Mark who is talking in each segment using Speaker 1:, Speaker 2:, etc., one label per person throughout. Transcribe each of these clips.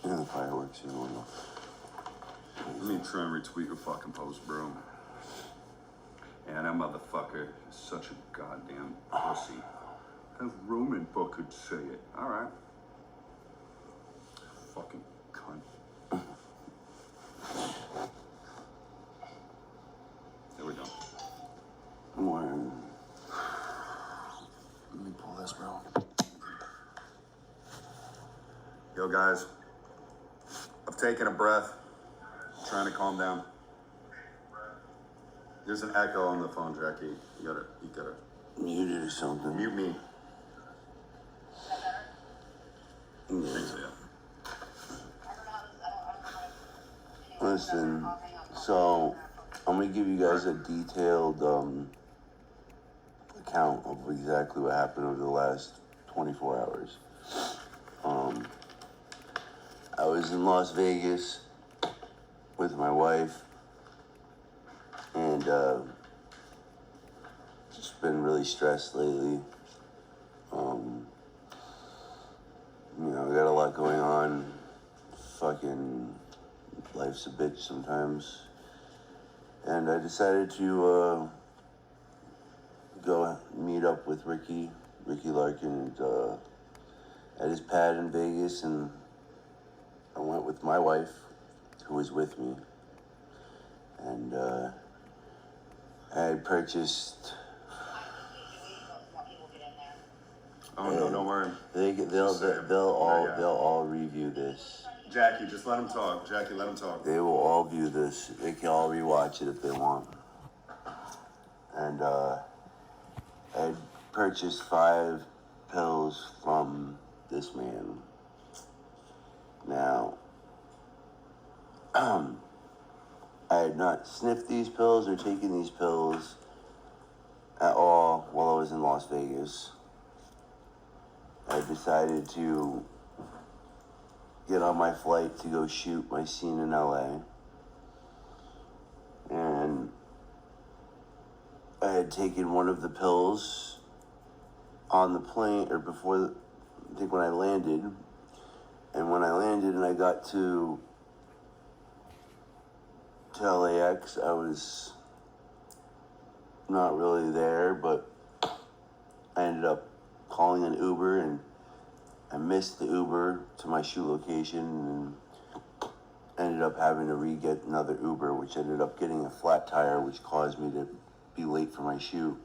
Speaker 1: Yeah, the fireworks, you know.
Speaker 2: Let me try and retweet your fucking post, bro. And that motherfucker is such a goddamn pussy. Have Roman fucking say it. Alright. Fucking cunt. There we go.
Speaker 1: More. Let me pull this, bro.
Speaker 2: Yo, guys. I've taken a breath. Trying to calm down. There's an echo on the phone, Jackie. You gotta
Speaker 1: Mute it or something.
Speaker 2: mute me.
Speaker 1: Yeah.
Speaker 2: Thanks, yeah.
Speaker 1: Listen, so I'm gonna give you guys a detailed account of exactly what happened over the last 24 hours. I was in Las Vegas with my wife, and just been really stressed lately. You know, I got a lot going on. Fucking life's a bitch sometimes. And I decided to go meet up with Ricky Larkin at his pad in Vegas, and I went with my wife, who was with me, and I had purchased.
Speaker 2: Oh no, don't worry.
Speaker 1: They'll all review this.
Speaker 2: Jackie, just let him talk. Jackie, let him talk.
Speaker 1: They will all view this. They can all rewatch it if they want. And I had purchased 5 pills from this man. Now, I had not sniffed these pills or taken these pills at all while I was in Las Vegas. I decided to get on my flight to go shoot my scene in LA. And I had taken one of the pills on the plane, or before, I think when I landed. And when I landed and I got to LAX, I was not really there, but I ended up calling an Uber, and I missed the Uber to my shoot location, and ended up having to get another Uber, which ended up getting a flat tire, which caused me to be late for my shoot.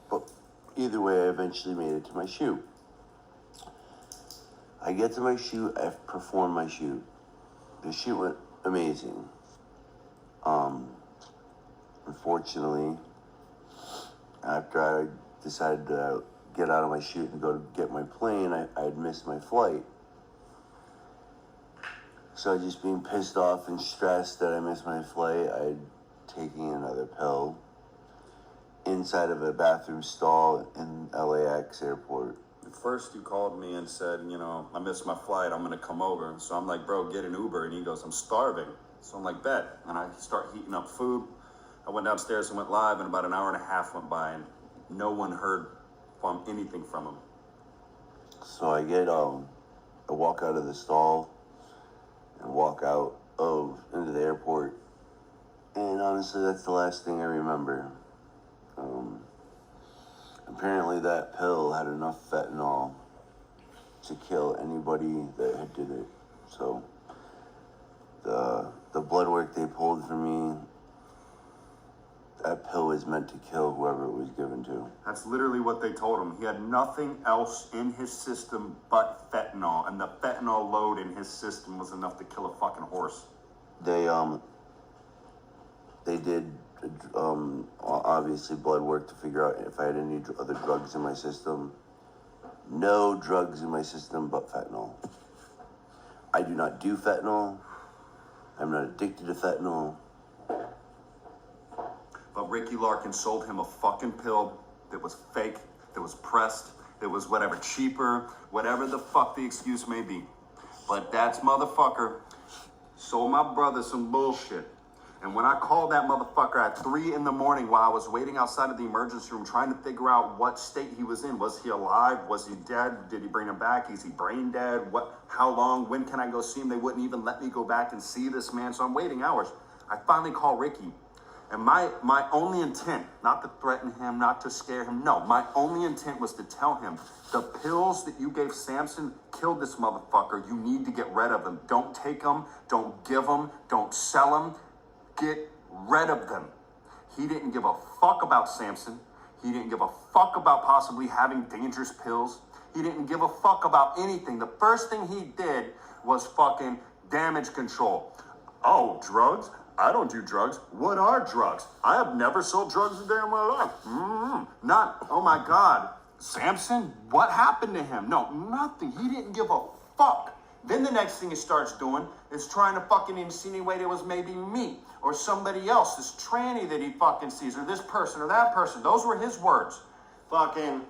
Speaker 1: But either way, I eventually made it to my shoot. I get to my shoot, I perform my shoot. The shoot went amazing. Unfortunately, after I decided to get out of my shoot and go to get my plane, I had missed my flight. So just being pissed off and stressed that I missed my flight, I had taken another pill inside of a bathroom stall in LAX airport.
Speaker 2: First, you called me and said, you know, I missed my flight. I'm going to come over. So I'm like, bro, get an Uber. And he goes, I'm starving. So I'm like, bet. And I start heating up food. I went downstairs and went live, and about an hour and a half went by, and no one heard anything from him.
Speaker 1: So I walk out of the stall and walk out into the airport. And honestly, that's the last thing I remember. Apparently that pill had enough fentanyl to kill anybody that had did it. So the blood work they pulled from me, that pill was meant to kill whoever it was given to.
Speaker 2: That's literally what they told him. He had nothing else in his system but fentanyl, and the fentanyl load in his system was enough to kill a fucking horse.
Speaker 1: They did obviously blood work to figure out if I had any other drugs in my system. No drugs in my system but fentanyl. I do not do fentanyl. I'm not addicted to fentanyl.
Speaker 2: But Ricky Larkin sold him a fucking pill that was fake, that was pressed, that was whatever, cheaper, whatever the fuck the excuse may be. But that motherfucker sold my brother some bullshit. And when I called that motherfucker at 3 in the morning while I was waiting outside of the emergency room trying to figure out what state he was in, was he alive? Was he dead? Did he bring him back? Is he brain dead? How long? When can I go see him? They wouldn't even let me go back and see this man. So I'm waiting hours. I finally call Ricky. And my only intent, not to threaten him, not to scare him, no, my only intent was to tell him, the pills that you gave Samson killed this motherfucker. You need to get rid of them. Don't take them. Don't give them. Don't sell them. Get rid of them. He didn't give a fuck about Samson. He didn't give a fuck about possibly having dangerous pills. He didn't give a fuck about anything. The first thing he did was fucking damage control. Oh, drugs? I don't do drugs. What are drugs? I have never sold drugs a day in my life. Not, oh my God. Samson, what happened to him? No, nothing. He didn't give a fuck. Then the next thing he starts doing is trying to fucking insinuate it was maybe me or somebody else, this tranny that he fucking sees, or this person or that person. Those were his words. Fucking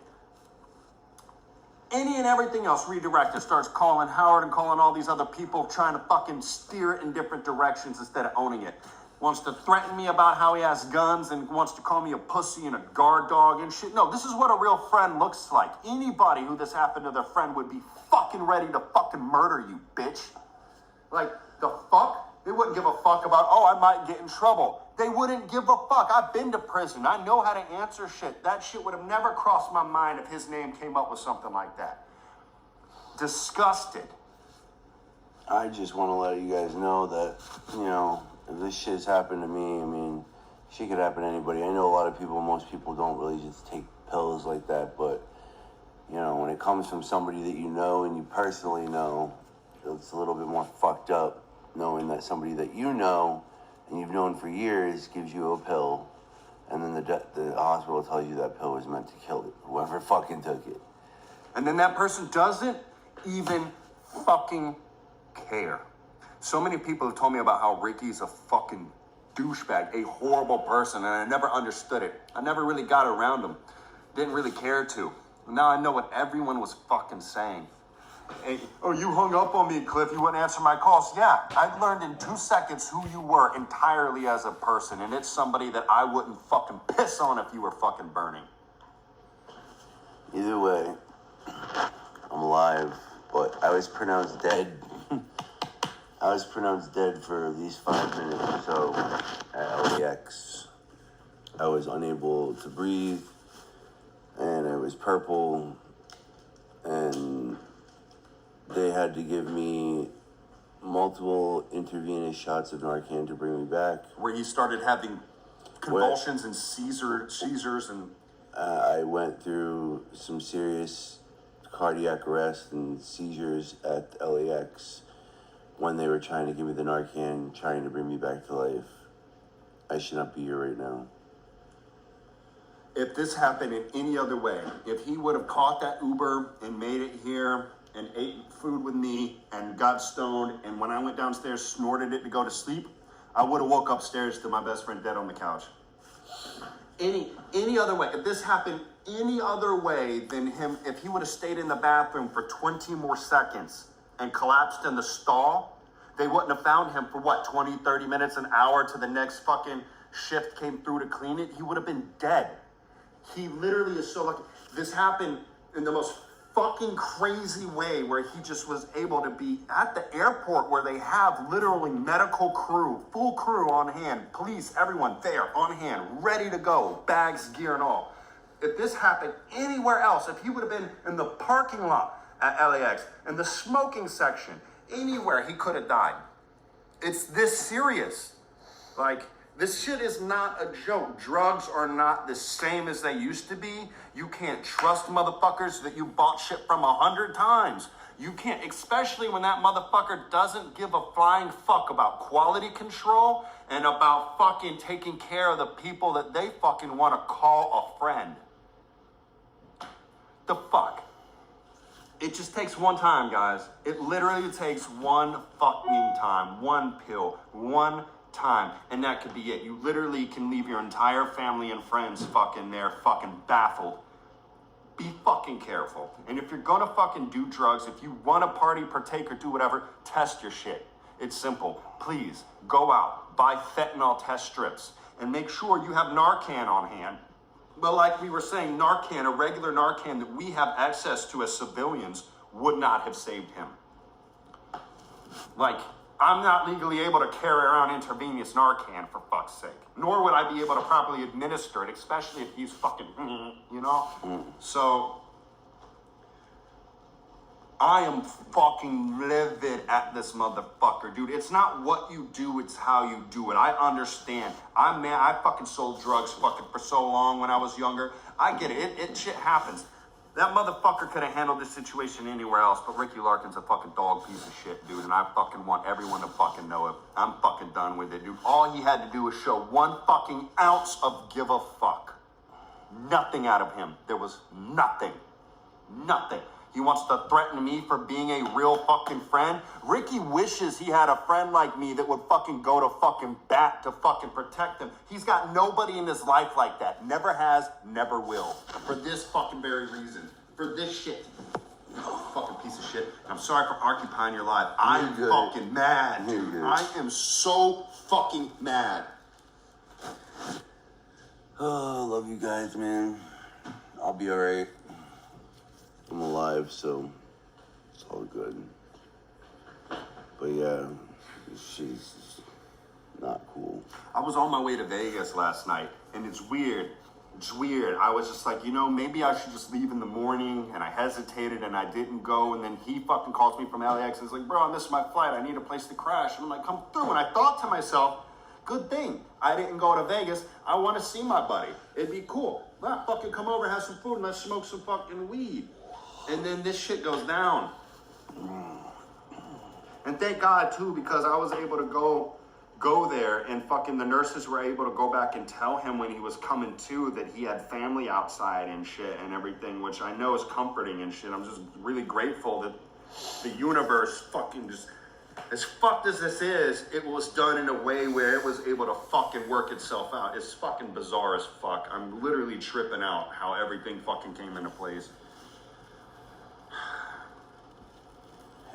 Speaker 2: any and everything else redirected. Starts calling Howard and calling all these other people, trying to fucking steer it in different directions instead of owning it. Wants to threaten me about how he has guns and wants to call me a pussy and a guard dog and shit. No, this is what a real friend looks like. Anybody who this happened to their friend would be fucking ready to fucking murder you, bitch. Like, the fuck? They wouldn't give a fuck about, oh, I might get in trouble. They wouldn't give a fuck. I've been to prison. I know how to answer shit. That shit would have never crossed my mind if his name came up with something like that. Disgusted.
Speaker 1: I just want to let you guys know that, if this shit's happened to me, I mean, shit could happen to anybody. I know a lot of people, most people don't really just take pills like that, but, when it comes from somebody that you know and you personally know, it's a little bit more fucked up knowing that somebody that you know and you've known for years gives you a pill, and then the hospital tells you that pill was meant to kill whoever fucking took it.
Speaker 2: And then that person doesn't even fucking care. So many people have told me about how Ricky's a fucking douchebag, a horrible person, and I never understood it. I never really got around him. Didn't really care to. Now I know what everyone was fucking saying. Hey, oh, you hung up on me, Cliff. You wouldn't answer my calls. Yeah, I learned in 2 seconds who you were entirely as a person, and it's somebody that I wouldn't fucking piss on if you were fucking burning.
Speaker 1: Either way, I'm alive, but I was pronounced dead. I was pronounced dead for at least 5 minutes or so at LAX. I was unable to breathe, and I was purple, and they had to give me multiple intravenous shots of Narcan to bring me back.
Speaker 2: Where he started having convulsions and seizures and...
Speaker 1: I went through some serious cardiac arrest and seizures at LAX when they were trying to give me the Narcan, trying to bring me back to life. I should not be here right now.
Speaker 2: If this happened in any other way, if he would have caught that Uber and made it here and ate food with me and got stoned, and when I went downstairs, snorted it to go to sleep, I would have woke upstairs to my best friend dead on the couch. Any other way, if this happened any other way than him, if he would have stayed in the bathroom for 20 more seconds and collapsed in the stall, they wouldn't have found him for 20, 30 minutes, an hour to the next fucking shift came through to clean it. He would have been dead. He literally is so lucky. This happened in the most fucking crazy way where he just was able to be at the airport where they have literally medical crew, full crew on hand, police, everyone there on hand, ready to go, bags, gear and all. If this happened anywhere else, if he would have been in the parking lot at LAX, in the smoking section, anywhere, he could have died. It's this serious. This shit is not a joke. Drugs are not the same as they used to be. You can't trust motherfuckers that you bought shit from 100 times. You can't, especially when that motherfucker doesn't give a flying fuck about quality control and about fucking taking care of the people that they fucking want to call a friend. The fuck? It just takes one time, guys. It literally takes one fucking time, one pill, one time, and that could be it. You literally can leave your entire family and friends fucking there, fucking baffled. Be fucking careful. And if you're gonna fucking do drugs, if you want to party, partake, or do whatever, test your shit. It's simple. Please go out, buy fentanyl test strips, and make sure you have Narcan on hand. But like we were saying, Narcan, a regular Narcan that we have access to as civilians, would not have saved him. Like, I'm not legally able to carry around intravenous Narcan, for fuck's sake. Nor would I be able to properly administer it, especially if he's fucking, you know? So, I am fucking livid at this motherfucker, dude. It's not what you do, it's how you do it. I understand. I fucking sold drugs fucking for so long when I was younger. I get it. It shit happens. That motherfucker could have handled this situation anywhere else, but Ricky Larkin's a fucking dog piece of shit, dude, and I fucking want everyone to fucking know it. I'm fucking done with it, dude. All he had to do was show 1 fucking ounce of give a fuck. Nothing out of him. There was nothing. Nothing. He wants to threaten me for being a real fucking friend. Ricky wishes he had a friend like me that would fucking go to fucking bat to fucking protect him. He's got nobody in his life like that. Never has, never will. For this fucking very reason. For this shit. Fucking piece of shit. I'm sorry for occupying your life. I'm fucking mad, dude. I am so fucking mad.
Speaker 1: Oh, love you guys, man. I'll be alright. I'm alive, so it's all good. But yeah, she's not cool.
Speaker 2: I was on my way to Vegas last night, and it's weird. It's weird. I was just like, you know, maybe I should just leave in the morning, and I hesitated, and I didn't go, and then he fucking calls me from LAX, and he's like, bro, I missed my flight. I need a place to crash. And I'm like, come through. And I thought to myself, good thing I didn't go to Vegas. I want to see my buddy. It'd be cool. Let's fucking come over, have some food, and let's smoke some fucking weed. And then this shit goes down. And thank God, too, because I was able to go there, and fucking the nurses were able to go back and tell him when he was coming to that he had family outside and shit and everything, which I know is comforting and shit. I'm just really grateful that the universe fucking just, as fucked as this is, it was done in a way where it was able to fucking work itself out. It's fucking bizarre as fuck. I'm literally tripping out how everything fucking came into place.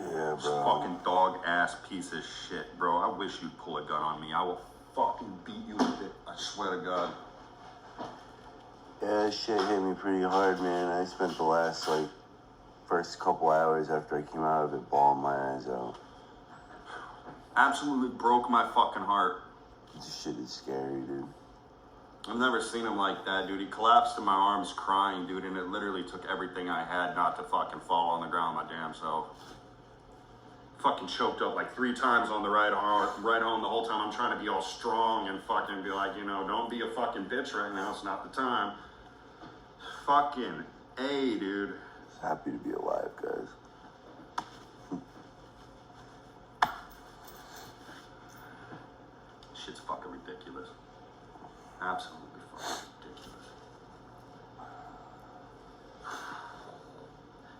Speaker 1: Yeah,
Speaker 2: This
Speaker 1: bro.
Speaker 2: fucking dog ass piece of shit, bro. I wish you'd pull a gun on me. I will fucking beat you with it. I swear to God.
Speaker 1: Yeah, that shit hit me pretty hard, man. I spent the last, first couple hours after I came out of it bawling my eyes out.
Speaker 2: Absolutely broke my fucking heart.
Speaker 1: This shit is scary, dude.
Speaker 2: I've never seen him like that, dude. He collapsed in my arms crying, dude, and it literally took everything I had not to fucking fall on the ground my damn self. Fucking choked up like 3 times on the ride home the whole time. I'm trying to be all strong and fucking be like, you know, don't be a fucking bitch right now. It's not the time. Fucking A, dude.
Speaker 1: Just happy to be alive, guys.
Speaker 2: Shit's fucking ridiculous. Absolutely fucking ridiculous.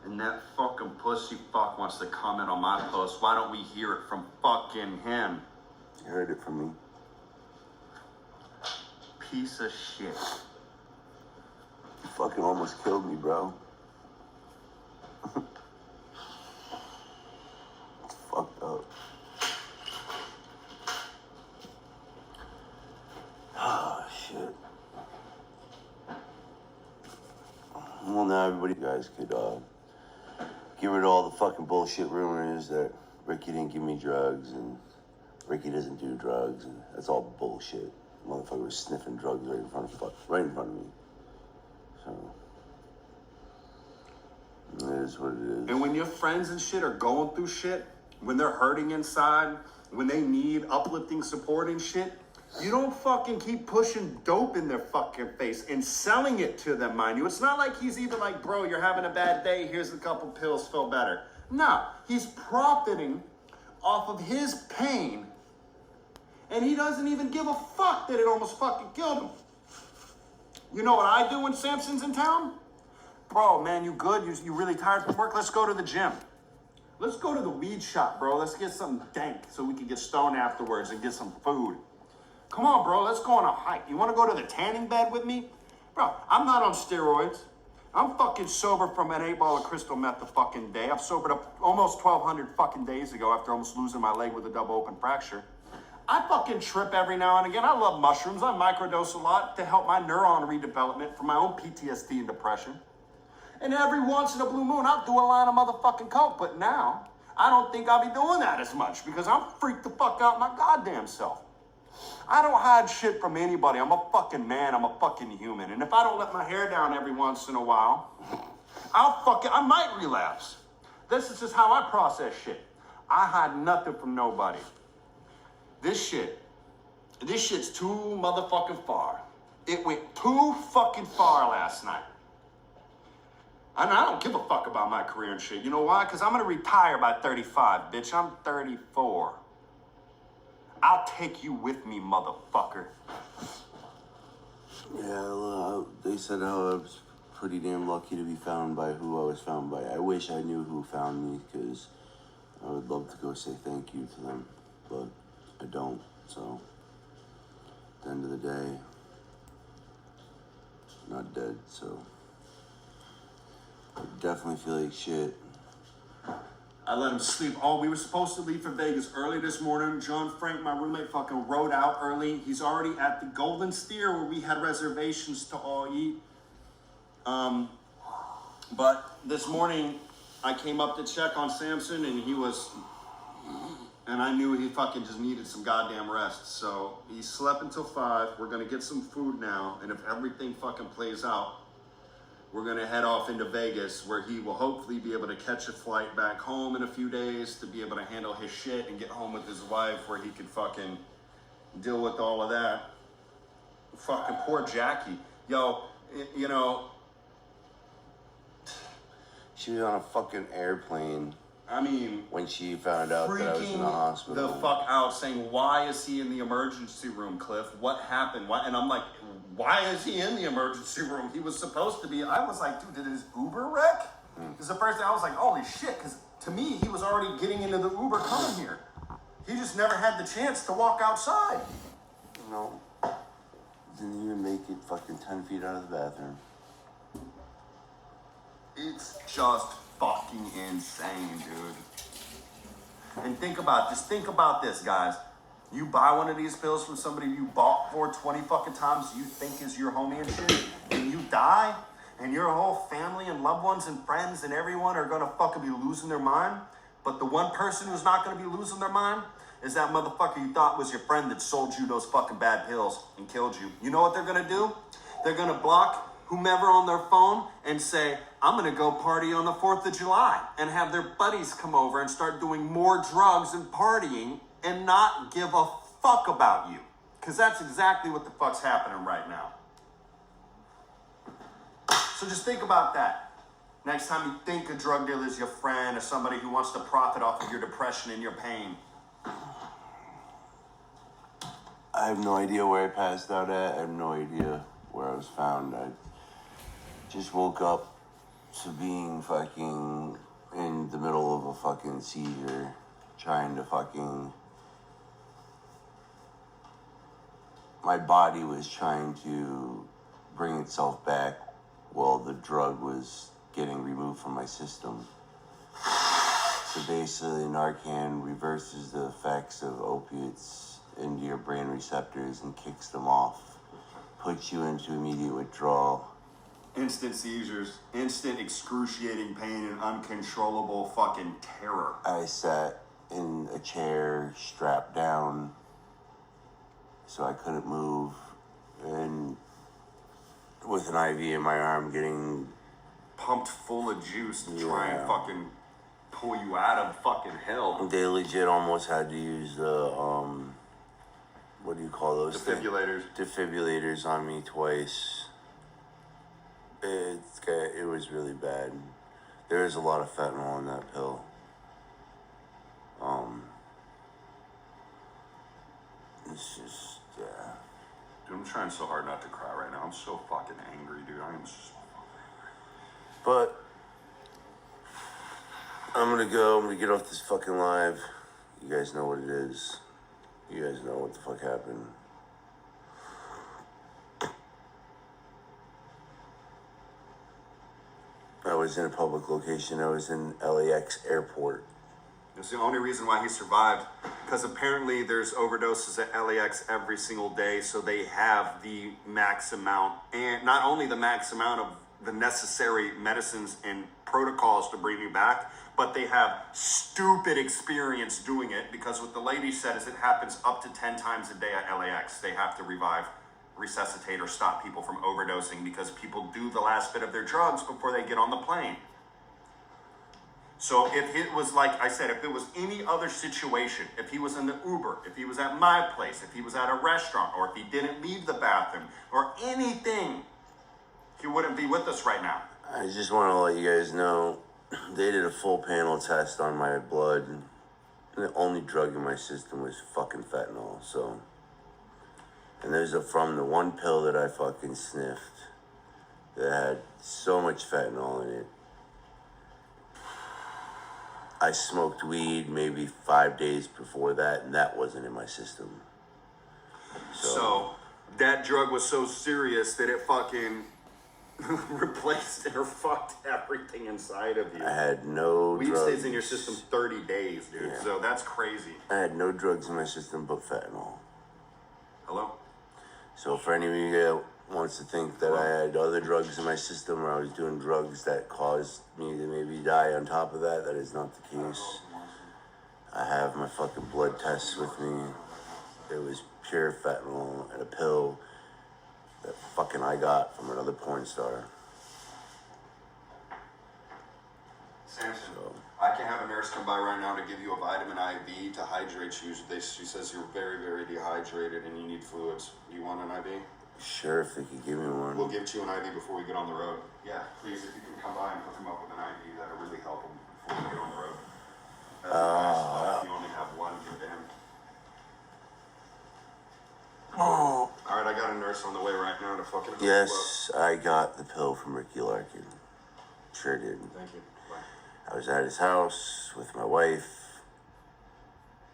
Speaker 2: And that fucking pussy fuck wants to comment on my post. Why don't we hear it from fucking him?
Speaker 1: You heard it from me.
Speaker 2: Piece of shit.
Speaker 1: You fucking almost killed me, bro. It's fucked up. Oh, shit. Well, now everybody, you guys could, get rid of all the fucking bullshit rumors that Ricky didn't give me drugs and Ricky doesn't do drugs, and that's all bullshit. Motherfucker was sniffing drugs right in front of me. So it is what it is.
Speaker 2: And when your friends and shit are going through shit, when they're hurting inside, when they need uplifting support and shit, you don't fucking keep pushing dope in their fucking face and selling it to them, mind you. It's not like he's even like, bro, you're having a bad day, here's a couple pills, feel better. No, he's profiting off of his pain, and he doesn't even give a fuck that it almost fucking killed him. You know what I do when Samson's in town? Bro, man, you good? You really tired from work? Let's go to the gym. Let's go to the weed shop, bro. Let's get something dank so we can get stoned afterwards and get some food. Come on, bro, let's go on a hike. You want to go to the tanning bed with me? Bro, I'm not on steroids. I'm fucking sober from an 8 ball of crystal meth a fucking day. I've sobered up almost 1,200 fucking days ago after almost losing my leg with a double open fracture. I fucking trip every now and again. I love mushrooms. I microdose a lot to help my neuron redevelopment for my own PTSD and depression. And every once in a blue moon, I'll do a line of motherfucking coke. But now, I don't think I'll be doing that as much because I'm freaked the fuck out my goddamn self. I don't hide shit from anybody. I'm a fucking man. I'm a fucking human. And if I don't let my hair down every once in a while, I might relapse. This is just how I process shit. I hide nothing from nobody. This shit's too motherfucking far. It went too fucking far last night. And I don't give a fuck about my career and shit. You know why? Because I'm going to retire by 35, bitch. I'm 34. I'll take you with me, motherfucker.
Speaker 1: Yeah, they said I was pretty damn lucky to be found by who I was found by. I wish I knew who found me because I would love to go say thank you to them, but I don't. So, at the end of the day, I'm not dead, so I definitely feel like shit.
Speaker 2: I let him sleep. We were supposed to leave for Vegas early this morning. John Frank, my roommate, fucking rode out early. He's already at the Golden Steer where we had reservations to all eat. But this morning, I came up to check on Samson and I knew he fucking just needed some goddamn rest. So he slept until 5. We're gonna get some food now. And if everything fucking plays out, we're going to head off into Vegas where he will hopefully be able to catch a flight back home in a few days to be able to handle his shit and get home with his wife where he could fucking deal with all of that. Fucking poor Jackie. Yo, you know.
Speaker 1: She was on a fucking airplane.
Speaker 2: I mean,
Speaker 1: when she found out that I was in the hospital.
Speaker 2: The fuck out saying, why is he in the emergency room, Cliff? What happened? Why? And I'm like, why is he in the emergency room? He was supposed to be. I was like, dude, did his Uber wreck? Because the first thing I was like, holy shit. Because to me, he was already getting into the Uber coming here. He just never had the chance to walk outside.
Speaker 1: No. Didn't even make it fucking 10 feet out of the bathroom.
Speaker 2: It's just fucking insane, dude. And think about this, guys. You buy one of these pills from somebody you bought for 20 fucking times you think is your homie and shit, and you die, and your whole family and loved ones and friends and everyone are gonna fucking be losing their mind. But the one person who's not gonna be losing their mind is that motherfucker you thought was your friend that sold you those fucking bad pills and killed you. You know what they're gonna do? They're gonna block whomever on their phone and say, I'm gonna go party on the 4th of July, and have their buddies come over and start doing more drugs and partying and not give a fuck about you. Because that's exactly what the fuck's happening right now. So just think about that. Next time you think a drug dealer is your friend or somebody who wants to profit off of your depression and your pain.
Speaker 1: I have no idea where I passed out at. I have no idea where I was found. I just woke up to being fucking in the middle of a fucking seizure, trying to fucking... My body was trying to bring itself back while the drug was getting removed from my system. So basically, Narcan reverses the effects of opiates into your brain receptors and kicks them off, puts you into immediate withdrawal.
Speaker 2: Instant seizures, instant excruciating pain, and uncontrollable fucking terror.
Speaker 1: I sat in a chair, strapped down, so I couldn't move, and with an IV in my arm getting
Speaker 2: pumped full of juice to try and fucking pull you out of fucking hell.
Speaker 1: They legit almost had to use the, what do you call those?
Speaker 2: Defibrillators.
Speaker 1: Defibrillators on me twice. It was really bad. There is a lot of fentanyl in that pill. It's just, yeah.
Speaker 2: Dude, I'm trying so hard not to cry right now. I'm so fucking angry, dude. I am so fucking angry.
Speaker 1: But I'm gonna get off this fucking live. You guys know what it is. You guys know what the fuck happened. was in a public location. I was in LAX airport.
Speaker 2: It's the only reason why he survived, because apparently there's overdoses at LAX every single day, so they have the max amount, and not only the max amount of the necessary medicines and protocols to bring you back, but they have stupid experience doing it, because what the lady said is it happens up to 10 times a day at LAX. They have to revive, resuscitate, or stop people from overdosing because people do the last bit of their drugs before they get on the plane. So if it was, like I said, if it was any other situation, if he was in the Uber, if he was at my place, if he was at a restaurant, or if he didn't leave the bathroom, or anything, he wouldn't be with us right now.
Speaker 1: I just want to let you guys know, they did a full panel test on my blood. And the only drug in my system was fucking fentanyl, so. And there's from the one pill that I fucking sniffed that had so much fentanyl in it. I smoked weed maybe 5 days before that, and that wasn't in my system.
Speaker 2: So that drug was so serious that it fucking replaced or fucked everything inside of you.
Speaker 1: I had no
Speaker 2: weed
Speaker 1: drugs.
Speaker 2: stays in your system 30 days, dude.
Speaker 1: Yeah.
Speaker 2: So that's crazy.
Speaker 1: I had no drugs in my system but fentanyl.
Speaker 2: Hello?
Speaker 1: So for any of you that wants to think that I had other drugs in my system or I was doing drugs that caused me to maybe die on top of that, that is not the case. I have my fucking blood tests with me. It was pure fentanyl and a pill that fucking I got from another porn star.
Speaker 2: Samson, I can have a nurse come by right now to give you a vitamin IV to hydrate you. She says you're very, very dehydrated and you need fluids. Do you want an IV?
Speaker 1: Sure, if they could give me one.
Speaker 2: We'll give you an IV before we get on the road. Yeah, please, if you can come by and hook him up with an IV, that'll really help him before we get on the road. If you only have one, give to him.
Speaker 1: Oh.
Speaker 2: All right, I got a nurse on the way right now to fucking hook
Speaker 1: Yes, I got the pill from Ricky Larkin. Sure did.
Speaker 2: you up. Thank you. Bye.
Speaker 1: I was at his house with my wife.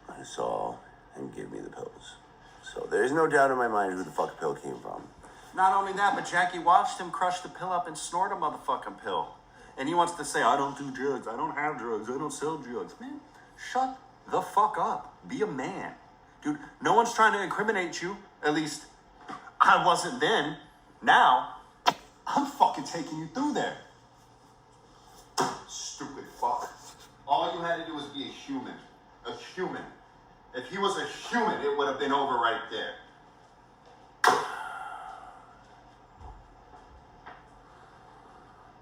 Speaker 1: I saw him give me the pills. So there's no doubt in my mind who the fuck pill came from.
Speaker 2: Not only that, but Jackie watched him crush the pill up and snort a motherfucking pill. And he wants to say, I don't do drugs, I don't have drugs, I don't sell drugs. Man, shut the fuck up. Be a man. Dude, no one's trying to incriminate you. At least, I wasn't then. Now, I'm fucking taking you through there. Stupid fuck. All you had to do was be a human. A human. If he was a human, it would have been over right there.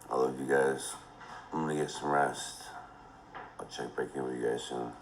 Speaker 1: I love you guys. I'm gonna get some rest. I'll check back in with you guys soon.